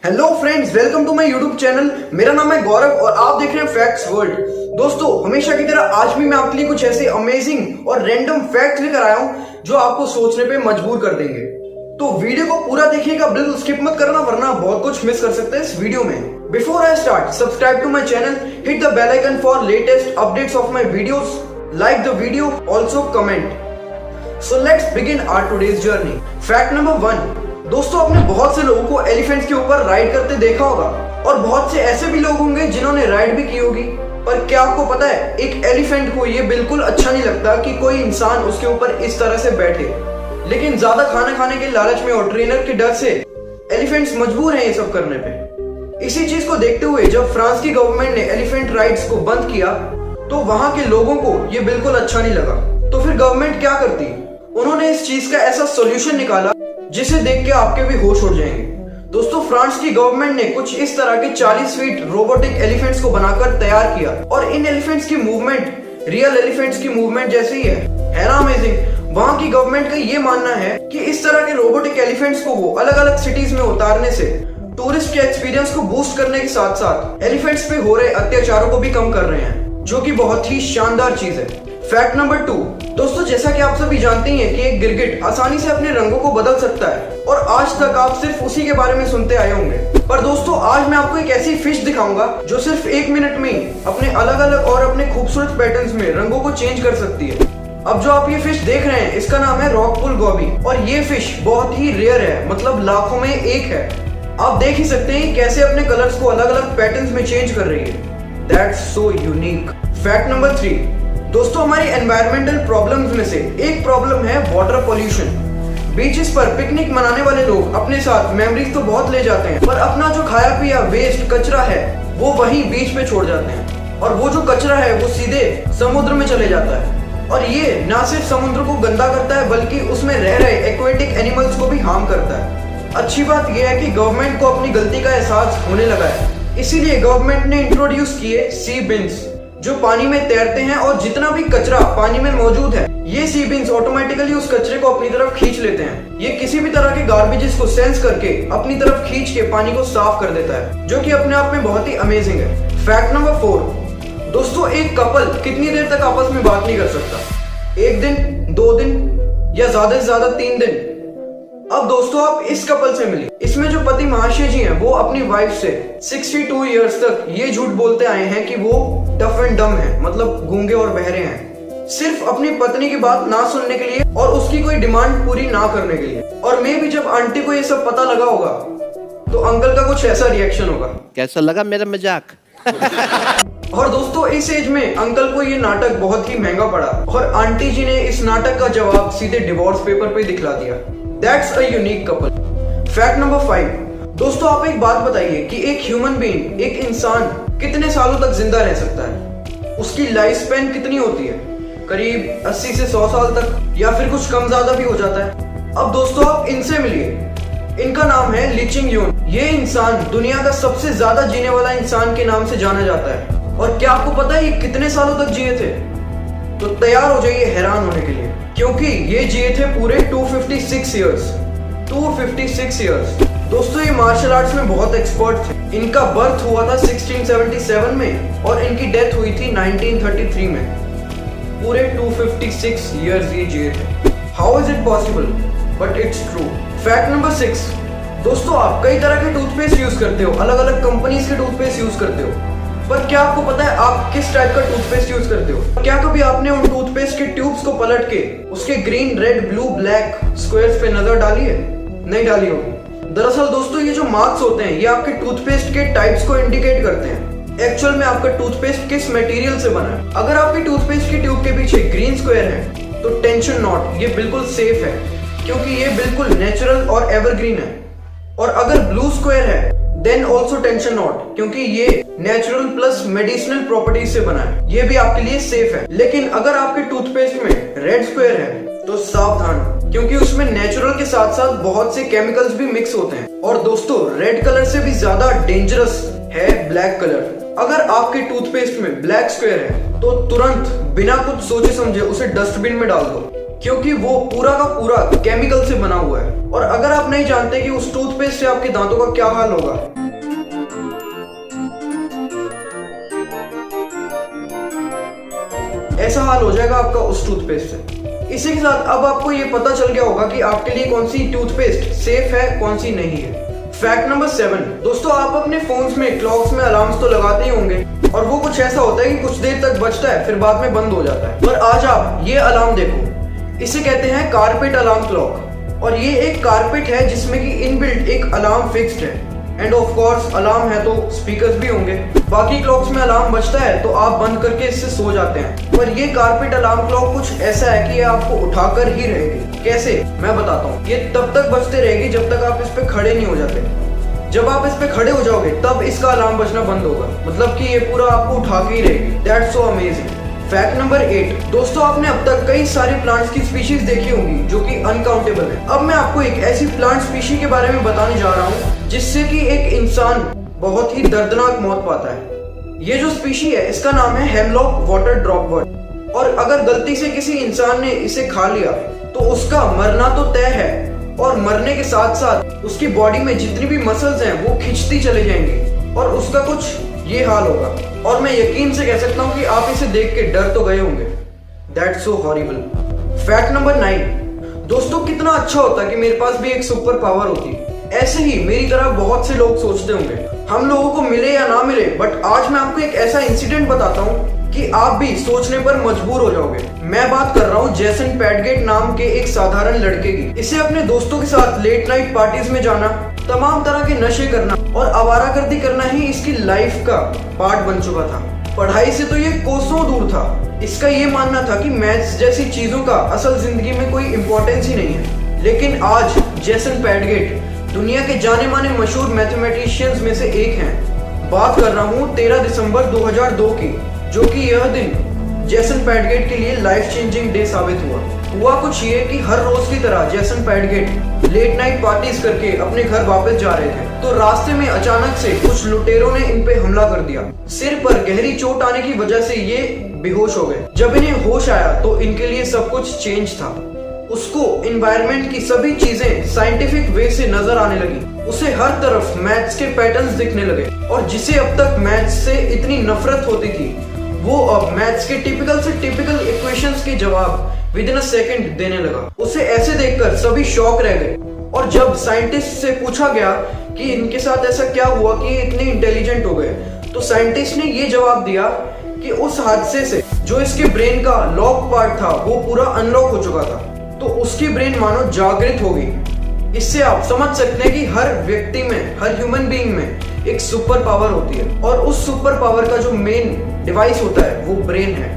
Hello friends, welcome to my YouTube channel. मेरा नाम है गौरव और आप देख रहे हैं फैक्ट्स वर्ल्ड। दोस्तों, हमेशा की तरह आज भी मैं आपके लिए कुछ ऐसे अमेजिंग और रैंडम फैक्ट्स लेकर आया हूं जो आपको सोचने पे मजबूर कर देंगे। तो वीडियो को पूरा देखिएगा, बिल्कुल स्किप मत करना वरना बहुत कुछ मिस कर सकते हैं इस वीडियो में। Before I start, subscribe to my channel, hit the bell icon for latest updates of my videos, like the video, also comment. So let's begin our today's journey. Fact number 1। दोस्तों, आपने बहुत से लोगों को elephants के ऊपर ride करते देखा होगा और बहुत से ऐसे भी लोग होंगे जिन्होंने राइड भी की होगी। पर क्या आपको पता है, एक एलिफेंट को ये बिल्कुल अच्छा नहीं लगता कि कोई इंसान उसके ऊपर इस तरह से बैठे। लेकिन ज्यादा खाना खाने के लालच में और ट्रेनर के डर से एलिफेंट्स मजबूर हैं ये सब करने पे। इसी चीज को देखते हुए जब फ्रांस की गवर्नमेंट ने एलिफेंट राइड्स को बंद किया तो वहां के लोगों को ये बिल्कुल अच्छा नहीं लगा। तो फिर गवर्नमेंट क्या करती, उन्होंने इस चीज का ऐसा सोल्यूशन निकाला जिसे देख के आपके भी होश उड़ जाएंगे। दोस्तों, फ्रांस की गवर्नमेंट ने कुछ इस तरह के 40 फीट रोबोटिक एलिफेंट्स को बनाकर तैयार किया और इन एलिफेंट्स की मूवमेंट रियल एलिफेंट्स की मूवमेंट जैसे ही है ना अमेजिंग। वहां की गवर्नमेंट का ये मानना है कि इस तरह के रोबोटिक एलिफेंट्स को वो अलग अलग सिटीज में उतारने से टूरिस्ट के एक्सपीरियंस को बूस्ट करने के साथ साथ एलिफेंट्स पे हो रहे अत्याचारों को भी कम कर रहे हैं, जो कि बहुत ही शानदार चीज है। Fact number 2। दोस्तों, जैसा कि आप सभी जानते ही हैं कि एक गिरगिट आसानी से अपने रंगों को बदल सकता है और आज तक आप सिर्फ उसी के बारे में सुनते आए होंगे। पर दोस्तों, आज मैं आपको एक ऐसी फिश दिखाऊंगा जो सिर्फ 1 मिनट में ही अपने अलग अलग और अपने खूबसूरत पैटर्न्स में रंगों को चेंज कर सकती है। अब जो आप ये फिश देख रहे हैं इसका नाम है रॉकपुल गॉबी और ये फिश बहुत ही रेयर है, मतलब लाखों में एक है। आप देख ही सकते हैं कैसे अपने कलर्स को अलग अलग पैटर्न्स में चेंज कर रही है। That's so unique. Fact number 3। दोस्तों, हमारी एनवायरमेंटल प्रॉब्लम्स में से एक प्रॉब्लम है वाटर पोल्यूशन। बीचेस पर पिकनिक मनाने वाले लोग अपने साथ मेमोरीज तो बहुत ले जाते हैं, पर अपना जो खाया पिया वेस्ट कचरा है वो वहीं बीच पे छोड़ जाते हैं और वो जो कचरा है वो सीधे समुद्र में चले जाता है। और ये ना सिर्फ समुद्र को गंदा करता है बल्कि उसमें रह रहे एक्वेटिक एनिमल्स को भी हार्म करता है। अच्छी बात यह है कि गवर्नमेंट को अपनी गलती का एहसास होने लगा है, इसीलिए गवर्नमेंट ने इंट्रोड्यूस किए सी बिन्स जो पानी में तैरते हैं और जितना भी कचरा पानी में मौजूद है ये सी बिन्स ऑटोमेटिकली उस कचरे को अपनी तरफ खींच लेते हैं। ये किसी भी तरह के गार्बेजेस को सेंस करके अपनी तरफ खींच के पानी को साफ कर देता है, जो कि अपने आप में बहुत ही अमेजिंग है। Fact number 4। दोस्तों, एक कपल कितनी देर तक आपस में बात नहीं कर सकता? 1 दिन, 2 दिन या ज्यादा से ज्यादा 3 दिन। अब दोस्तों, आप इस कपल से मिलिए। इसमें जो पति महाशय जी हैं वो अपनी वाइफ से 62 इयर्स तक ये झूठ बोलते आए हैं कि वो डफ एंड डम है, मतलब गूंगे और बहरे हैं, सिर्फ अपनी पत्नी की बात ना सुनने के लिए और उसकी कोई डिमांड पूरी ना करने के लिए। और मैं भी जब आंटी को ये सब पता लगा होगा तो अंकल का कुछ ऐसा रिएक्शन होगा। कैसा लगा मेरा मजाक? और दोस्तों, इस एज में अंकल को ये नाटक बहुत ही महंगा पड़ा और आंटी जी ने इस नाटक का जवाब सीधे डिवोर्स पेपर पे दिखला दिया। That's a unique couple. Fact number 5। दोस्तों, आप एक बात बताइए कि एक ह्यूमन बीइंग, एक इंसान कितने सालों तक जिंदा रह सकता है? उसकी लाइफ स्पैन कितनी होती है? करीब 80 से 100 साल तक, या फिर कुछ कम ज्यादा भी हो जाता है। अब दोस्तों, आप इनसे मिलिए। इनका नाम है ली चिंग यून। ये इंसान दुनिया का सबसे ज्यादा जीने वाला इंसान के नाम से जाना जाता है। और क्या आपको पता है ये कितने सालों तक जिए थे? तो तैयार हो जाइए हैरान होने के लिए, क्योंकि ये जिए थे पूरे 256 इयर्स। 256 इयर्स। दोस्तों, ये मार्शल आर्ट्स में बहुत एक्सपर्ट थे। इनका बर्थ हुआ था 1677 में और इनकी डेथ हुई थी 1933 में। पूरे 256 इयर्स ये जिए थे। How is it possible? But it's true. Fact number 6। दोस्तों, आप कई तरह के टूथपेस्ट यूज करते हो, अलग अलग कंपनीज के टूथपेस्ट यूज करते हो, पर क्या आपको पता है आप किस टाइप का टूथपेस्ट यूज करते हो? क्या कभी आपने उन टूथपेस्ट के ट्यूब्स को पलट के उसके green, red, blue, black squares पे नजर डाली है? नहीं डाली होगी। दरअसल दोस्तों, ये जो मार्क्स होते हैं ये आपके टूथपेस्ट के टाइप्स को इंडिकेट करते हैं एक्चुअल में आपका टूथपेस्ट किस मटेरियल से बना है। अगर आपकी टूथपेस्ट की ट्यूब के पीछे ग्रीन स्क्वायर है तो टेंशन नॉट, ये बिल्कुल सेफ है क्योंकि ये बिल्कुल नेचुरल और एवरग्रीन है। और अगर ब्लू स्क्वायर है देन ऑल्सो टेंशन नॉट, क्योंकि ये नेचुरल प्लस मेडिसिनल प्रॉपर्टीज से बना है, ये भी आपके लिए सेफ है। लेकिन अगर आपके टूथपेस्ट में रेड स्क्वायर है तो सावधान, क्योंकि उसमें नेचुरल के साथ साथ बहुत से केमिकल्स भी मिक्स होते हैं। और दोस्तों, रेड कलर से भी ज्यादा डेंजरस है ब्लैक कलर। अगर आपके टूथपेस्ट में ब्लैक स्क्वायर है तो तुरंत बिना कुछ सोचे समझे उसे डस्टबिन में डाल दो। क्योंकि वो पूरा का पूरा केमिकल से बना हुआ है। और अगर आप नहीं जानते कि उस टूथपेस्ट से आपके दांतों का क्या हाल होगा, ऐसा हाल हो जाएगा आपका उस टूथपेस्ट से। इसी के साथ अब आपको ये पता चल गया होगा कि आपके लिए कौन सी टूथपेस्ट सेफ है, कौन सी नहीं है। फैक्ट नंबर 7, दोस्तों आप अपने फोन्स में क्लॉक्स में अलार्म्स तो लगाते ही होंगे और वो कुछ ऐसा होता है कि कुछ देर तक बजता है फिर बाद में बंद हो जाता है। पर आज आप ये अलार्म देखो, इसे कहते हैं कारपेट अलार्म क्लॉक। और ये एक कारपेट है जिसमें कि इनबिल्ट एक अलार्म फिक्स्ड है एंड ऑफ कोर्स अलार्म है तो स्पीकर्स भी होंगे। बाकी क्लॉक्स में अलार्म बजता है तो आप बंद करके इससे सो जाते हैं, पर ये कारपेट अलार्म क्लॉक कुछ ऐसा है कि ये आपको उठाकर ही रहेगी। कैसे, मैं बताता हूँ। ये तब तक बजते रहेगी जब तक आप इस पे खड़े नहीं हो जाते। जब आप इस पे खड़े हो जाओगे तब इसका अलार्म बजना बंद होगा, मतलब कि ये पूरा आपको उठा के ही रहेगी। That's so amazing. Fact number 8, दोस्तों आपने अब तक कई सारे प्लांट्स की स्पीशीज देखी होंगी जो कि अनकाउंटेबल है। अब मैं आपको एक ऐसी प्लांट स्पीशी के बारे में बताने जा रहा हूँ जिससे कि एक इंसान बहुत ही दर्दनाक मौत पाता है। ये जो स्पीशी है इसका नाम है हेमलॉक वाटर ड्रॉपवर्ट। और अगर गलती से किसी इंसान ने इसे खा लिया तो उसका मरना तो तय है, और मरने के साथ साथ उसकी बॉडी में जितनी भी मसल्स हैं वो खिंचती चले जाएंगी और उसका कुछ ये हाल होगा। और मैं यकीन से कह सकता हूँ कि आप इसे देख के डर तो गए होंगे। That's so horrible. Fact number 9, दोस्तों कितना अच्छा होता कि मेरे पास भी एक सुपर पावर होती। ऐसे ही मेरी तरह बहुत से लोग सोचते होंगे, हम लोगों को मिले या ना मिले, बट आज मैं आपको एक ऐसा इंसिडेंट बताता हूँ कि आप भी सोचने पर मजबूर हो जाओगे। मैं बात कर रहा हूँ जेसन पैडगेट नाम के एक साधारण लड़के की। इसे अपने दोस्तों के साथ लेट नाइट पार्टीज में जाना, तमाम तरह के नशे करना और आवारागर्दी करना ही इसकी लाइफ का पार्ट बन चुका था। पढ़ाई से तो ये कोसों दूर था। इसका ये मानना था कि मैथ्स जैसी चीजों का असल जिंदगी में कोई इम्पोर्टेंस ही नहीं है। लेकिन आज जेसन पैडगेट दुनिया के जाने माने मशहूर मैथमेटिशियंस में से एक हैं। बात कर रहा हूँ 13 दिसंबर 2002 की, जो कि यह दिन जेसन पैडगेट के लिए लाइफ चेंजिंग डे साबित हुआ कुछ ये कि हर रोज की तरह जेसन पैडगेट लेट नाइट पार्टीज करके अपने घर वापस जा रहे थे तो रास्ते में अचानक से कुछ लुटेरों ने इन पे हमला कर दिया। सिर पर गहरी चोट आने की वजह से ये बेहोश हो गए। जब इन्हें होश आया तो इनके लिए सब कुछ चेंज था। उसको एनवायरनमेंट की सभी चीजें साइंटिफिक वे से नजर आने लगी। उसे हर तरफ मैथ्स के पैटर्न्स दिखने लगे और जिसे अब तक मैथ्स से इतनी नफरत होती थी वो अब मैथ्स के टिपिकल से टिपिकल इक्वेशंस के जवाब विद इन अ सेकंड देने लगा। उसे ऐसे देखकर सभी शॉक रह गए और जब साइंटिस्ट से पूछा गया कि इनके साथ ऐसा क्या हुआ कि ये इतने इंटेलिजेंट हो गए, तो साइंटिस्ट ने ये जवाब दिया कि उस हादसे से जो इसके ब्रेन का लॉक पार्ट था वो पूरा अनलॉक हो चुका था, तो उसकी ब्रेन मानो जागृत हो गई। इससे आप समझ सकते हैं कि हर व्यक्ति में, हर ह्यूमन बीइंग में एक सुपर पावर होती है और उस सुपर पावर का जो मेन डिवाइस होता है वो ब्रेन है।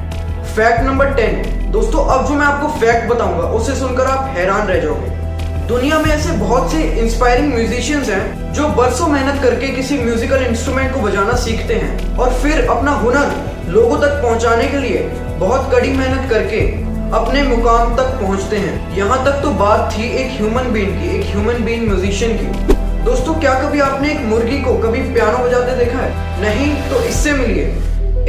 फैक्ट नंबर 10, दोस्तों अब जो मैं आपको फैक्ट बताऊंगा उसे सुनकर आप हैरान रह जाओगे। दुनिया में ऐसे बहुत से इंस्पायरिंग म्यूजिशियंस हैं जो बरसों मेहनत करके किसी म्यूजिकल इंस्ट्रूमेंट को बजाना सीखते हैं और फिर अपना हुनर लोगों तक पहुंचाने के लिए बहुत कड़ी मेहनत करके अपने मुकाम तक पहुंचते हैं। यहाँ तक तो बात थी एक ह्यूमन बीइंग की, एक ह्यूमन बीइंग म्यूजिशियन की। दोस्तों क्या कभी आपने एक मुर्गी को कभी पियानो बजाते देखा है? नहीं तो इससे मिलिए।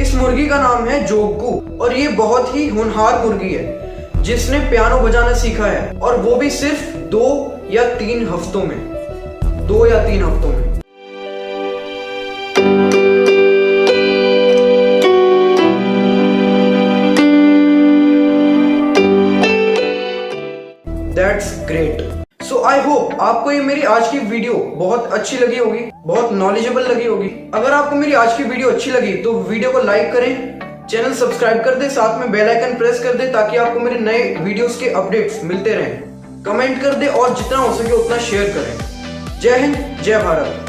इस मुर्गी का नाम है जोग्गू और ये बहुत ही होनहार मुर्गी है जिसने पियानो बजाना सीखा है, और वो भी सिर्फ 2 या 3 हफ्तों में। 2 या 3 हफ्तों में। That's great. So I hope आपको ये मेरी आज की वीडियो बहुत अच्छी लगी होगी, बहुत नॉलेजेबल लगी होगी। अगर आपको मेरी आज की वीडियो अच्छी लगी तो वीडियो को लाइक करें, चैनल सब्सक्राइब कर दे, साथ में बेल आइकन प्रेस कर दे ताकि आपको मेरे नए वीडियोस के अपडेट्स मिलते रहें। कमेंट कर दे और जितना हो सके उतना शेयर करें। जय हिंद, जय भारत।